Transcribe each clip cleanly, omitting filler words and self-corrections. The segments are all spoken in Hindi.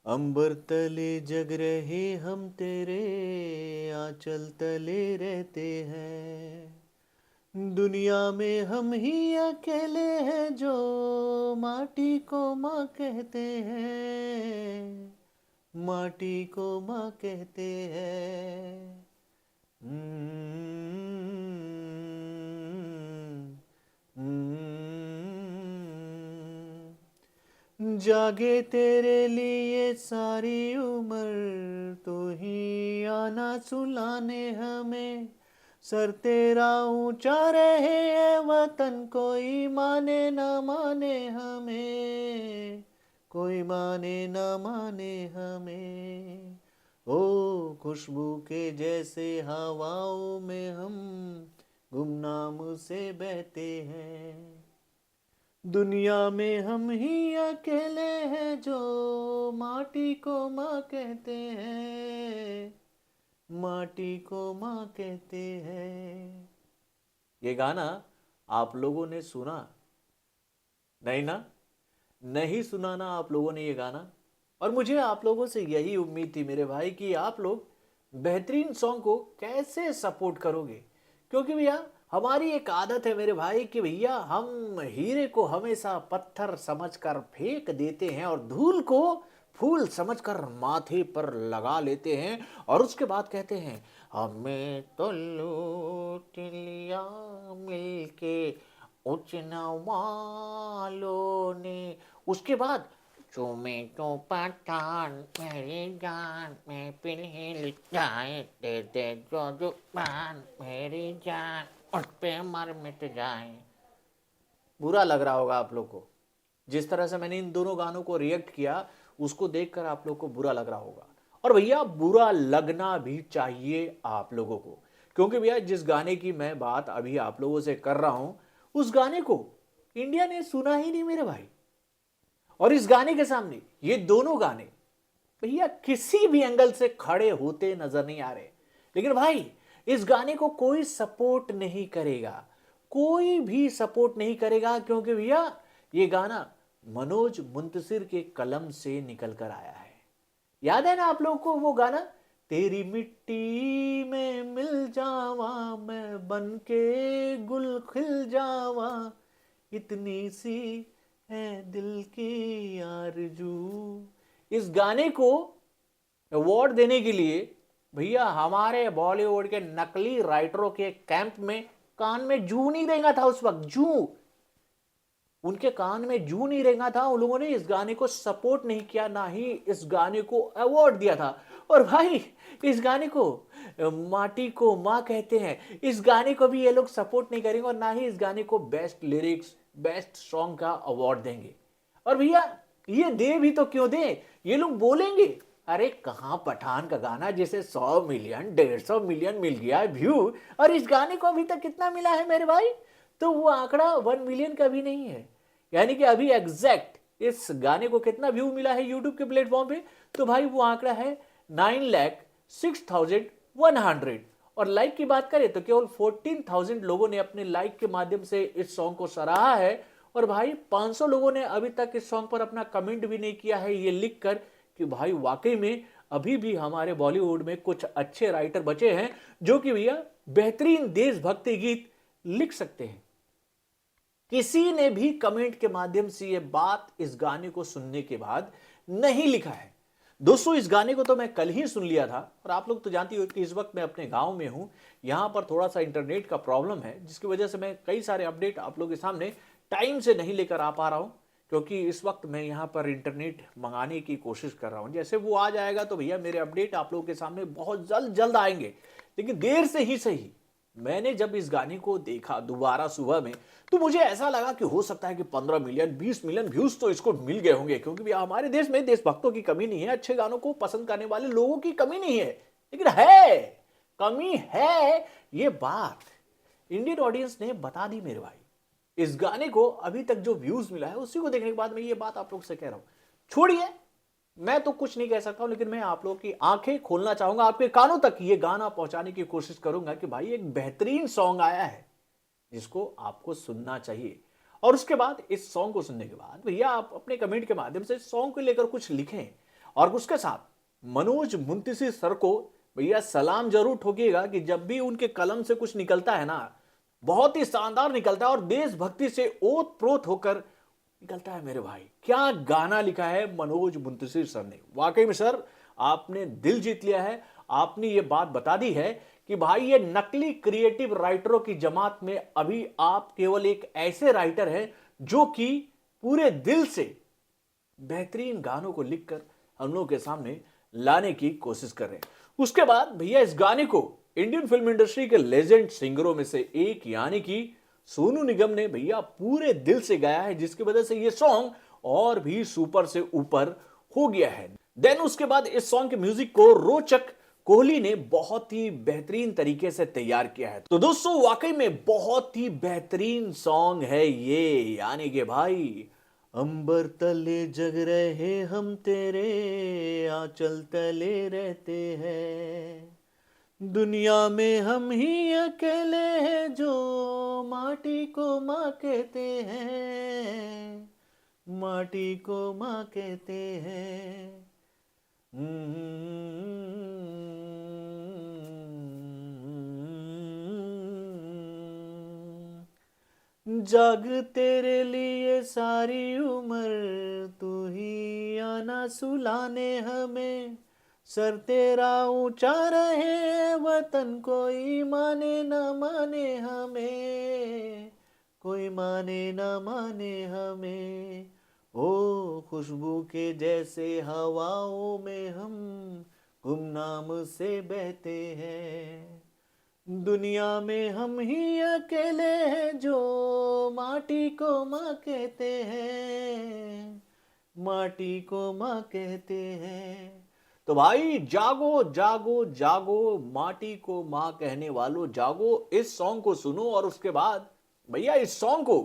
अंबर तले जग रहे हम तेरे आंचल तले रहते हैं। दुनिया में हम ही अकेले हैं जो माटी को माँ कहते हैं। माटी को माँ कहते हैं। जागे तेरे लिए सारी उम्र तू ही आना सुलाने हमें। सर तेरा ऊंचा रहे है वतन कोई माने ना माने हमें। कोई माने ना माने हमें। ओ खुशबू के जैसे हवाओं में हम गुमनाम से बहते हैं। दुनिया में हम ही अकेले हैं जो माटी को माँ कहते हैं। माटी को माँ कहते हैं। ये गाना आप लोगों ने सुना? नहीं ना? नहीं सुना ना आप लोगों ने ये गाना। और मुझे आप लोगों से यही उम्मीद थी मेरे भाई कि आप लोग बेहतरीन सॉन्ग को कैसे सपोर्ट करोगे। क्योंकि भैया हमारी एक आदत है मेरे भाई कि भैया हम हीरे को हमेशा पत्थर समझकर फेंक देते हैं और धूल को फूल समझकर माथे पर लगा लेते हैं और उसके बाद कहते हैं हमें तो लूट लिया मिलके उच वालों ने। उसके बाद चूमे तो पठान मेरी जान में पिल जाए दे दे जो जुबान मेरी जान उठ पे मर मिट जाए। बुरा लग रहा होगा आप लोग को। जिस तरह से मैंने इन दोनों गानों को रिएक्ट किया उसको देखकर आप लोग को बुरा लग रहा होगा। और भैया बुरा लगना भी चाहिए आप लोगों को। क्योंकि भैया जिस गाने की मैं बात अभी आप लोगों से कर रहा हूं उस गाने को इंडिया ने सुना ही नहीं मेरे भाई। और इस गाने के सामने ये दोनों गाने भैया किसी भी एंगल से खड़े होते नजर नहीं आ रहे। लेकिन भाई इस गाने को कोई सपोर्ट नहीं करेगा। कोई भी सपोर्ट नहीं करेगा क्योंकि भैया ये गाना मनोज मुंतशिर के कलम से निकल कर आया है। याद है ना आप लोगों को वो गाना तेरी मिट्टी में मिल जावा मैं बन के गुल खिल जावा इतनी सी है दिल की आरज़ू। इस गाने को अवार्ड देने के लिए भैया हमारे बॉलीवुड के नकली राइटरों के कैंप में कान में जू नहीं रेंगा था उस वक्त। जू उनके कान में जू नहीं रेंगा था। उन लोगों ने इस गाने को सपोर्ट नहीं किया ना ही इस गाने को अवार्ड दिया था। और भाई इस गाने को माटी को माँ कहते हैं इस गाने को भी ये लोग सपोर्ट नहीं करेंगे और ना ही इस गाने को बेस्ट लिरिक्स बेस्ट सॉन्ग का अवार्ड देंगे। और भैया ये दे भी तो क्यों दे। ये लोग बोलेंगे अरे कहां पठान का गाना जिसे 100 मिलियन 150 मिलियन मिल गया है व्यू और इस गाने को अभी तक कितना मिला है मेरे भाई। तो वो आंकड़ा 1 मिलियन का भी नहीं है। यानी कि अभी एग्जैक्ट इस गाने को कितना व्यू मिला है यूट्यूब के प्लेटफॉर्म पे। तो भाई वो आंकड़ा है 9,06,100। और लाइक की बात करें तो केवल 14,000 लोगों ने अपने लाइक के माध्यम से इस सॉन्ग को सराहा है। और भाई 500 लोगों ने अभी तक इस सॉन्ग पर अपना कमेंट भी नहीं किया है ये लिखकर कि भाई वाकई में अभी भी हमारे बॉलीवुड में कुछ अच्छे राइटर बचे हैं जो कि भैया बेहतरीन देशभक्ति गीत लिख सकते हैं। किसी ने भी कमेंट के माध्यम से यह बात इस गाने को सुनने के बाद नहीं लिखा है। दोस्तों इस गाने को तो मैं कल ही सुन लिया था और आप लोग तो जानती हो कि इस वक्त मैं अपने गांव में हूं। यहां पर थोड़ा सा इंटरनेट का प्रॉब्लम है जिसकी वजह से मैं कई सारे अपडेट आप लोगों के सामने टाइम से नहीं लेकर आ पा रहा हूं। क्योंकि इस वक्त मैं यहां पर इंटरनेट मंगाने की कोशिश कर रहा हूं। जैसे वो आ जाएगा तो भैया मेरे अपडेट आप लोगों के सामने बहुत जल्द जल्द आएंगे। लेकिन देर से ही सही मैंने जब इस गाने को देखा दोबारा सुबह में तो मुझे ऐसा लगा कि हो सकता है कि 15 मिलियन 20 मिलियन व्यूज तो इसको मिल गए होंगे। क्योंकि भैया हमारे देश में देशभक्तों की कमी नहीं है अच्छे गानों को पसंद करने वाले लोगों की कमी नहीं है। लेकिन है कमी है ये बात इंडियन ऑडियंस ने बता दी मेरे भाई। इस गाने को अभी तक जो व्यूज मिला है उसी को देखने के बाद मैं ये बात आप लोग से कह रहा हूं। छोड़िए मैं तो कुछ नहीं कह सकता हूं लेकिन मैं आप लोगों की आंखें खोलना चाहूंगा आपके कानों तक ये गाना पहुंचाने की कोशिश करूंगा कि भाई एक बेहतरीन सॉन्ग आया है जिसको आपको सुनना चाहिए। और उसके बाद इस सॉन्ग को सुनने के बाद भैया आप अपने कमेंट के माध्यम से सॉन्ग को लेकर कुछ लिखें। और उसके साथ मनोज मुंतशिर सर को भैया सलाम जरूर ठोकिएगा कि जब भी उनके कलम से कुछ निकलता है ना, बहुत ही शानदार निकलता है और देशभक्ति से ओत प्रोत होकर निकलता है मेरे भाई। क्या गाना लिखा है मनोज मुंतशिर सर ने, वाकई में सर आपने दिल जीत लिया है। आपने ये बात बता दी है कि भाई ये नकली क्रिएटिव राइटरों की जमात में अभी आप केवल एक ऐसे राइटर हैं जो कि पूरे दिल से बेहतरीन गानों को लिखकर हम लोगों के सामने लाने की कोशिश कर रहे हैं। उसके बाद भैया इस गाने को इंडियन फिल्म इंडस्ट्री के लेजेंड सिंगरों में से एक यानी कि सोनू निगम ने भैया पूरे दिल से गाया है, जिसकी वजह से ये सॉन्ग और भी सुपर से ऊपर हो गया है। देन उसके बाद इस सॉन्ग के म्यूजिक को रोचक कोहली ने बहुत ही बेहतरीन तरीके से तैयार किया है। तो दोस्तों वाकई में बहुत ही बेहतरीन सॉन्ग है ये, यानी कि भाई अंबर तले जग रहे हम तेरे आंचल तले रहते हैं, दुनिया में हम ही अकेले हैं जो माटी को माँ कहते हैं, माटी को माँ कहते हैं। जाग तेरे लिए सारी उम्र तू ही आना सुलाने हमें, सर तेरा ऊंचा रहे वतन कोई माने न माने हमें, कोई माने न माने हमें। ओ खुशबू के जैसे हवाओं में हम गुमनाम से बहते हैं, दुनिया में हम ही अकेले हैं जो माटी को माँ कहते हैं, माटी को माँ कहते हैं। तो भाई जागो जागो जागो, माटी को माँ कहने वालों जागो, इस सॉन्ग को सुनो और उसके बाद भैया इस सॉन्ग को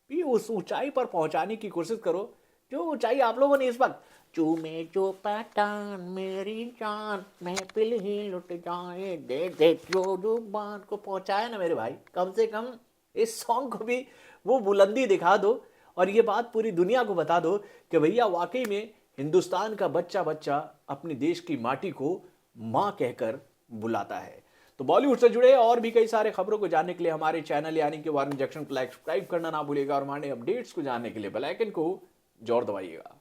भी उस ऊंचाई पर पहुंचाने की कोशिश करो जो ऊंचाई आप लोगों ने इस वक्त चूमे जो पठान मेरी जान महफिल ही लुट जाए दे दे जो जुबान को पहुंचाया ना मेरे भाई। कम से कम इस सॉन्ग को भी वो बुलंदी दिखा दो और ये बात पूरी दुनिया को बता दो कि भैया वाकई में हिंदुस्तान का बच्चा बच्चा अपने देश की माटी को माँ कहकर बुलाता है। तो बॉलीवुड से जुड़े और भी कई सारे खबरों को जानने के लिए हमारे चैनल यानी कि वार्निंग जंक्शन को लाइक सब्सक्राइब करना ना भूलिएगा और हमारे अपडेट्स को जानने के लिए बेल आइकन को जोर दबाइएगा।